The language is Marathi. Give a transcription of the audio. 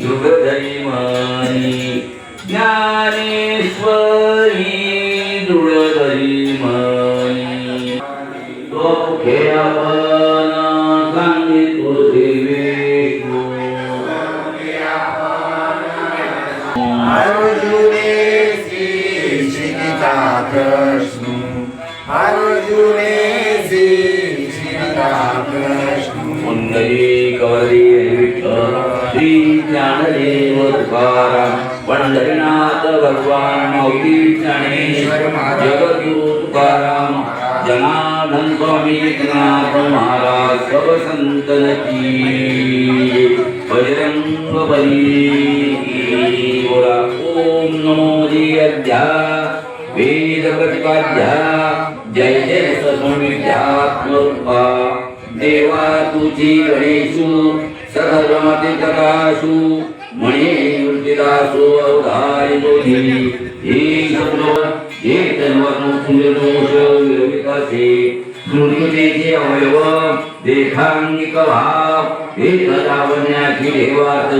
युगधर्मणी ज्ञानेश्वरी दृढधर्मणी मुखे आपण सांगितो देवेशो अर्जुने शिक्षिता कृष्ण अर्जुने शिक्षिता कृष्ण मुंडली कवरी विठ्ठल श्री ज्ञानदेव तुकाराम पंढरीनाथ भगवान माऊली ज्ञानेश्वर जगद्गुरु तुकाराम जनार्दन स्वामी एकनाथ महाराज सब संतन की बजरंग बली की बोला। ओम नमो जयध्या वेद प्रतिपाद्या जय जय सद्विद्यात्मरूपा देवा तुझी गणेशु सर्वमति प्रकाशु मणि मूर्तिदासो अवधारी बोधी हे सगुण हे तन्वनो पुण्यदोष विरविकासे स्मृतीचे अवयव देखांगिक भाव हे लावण्याची देवात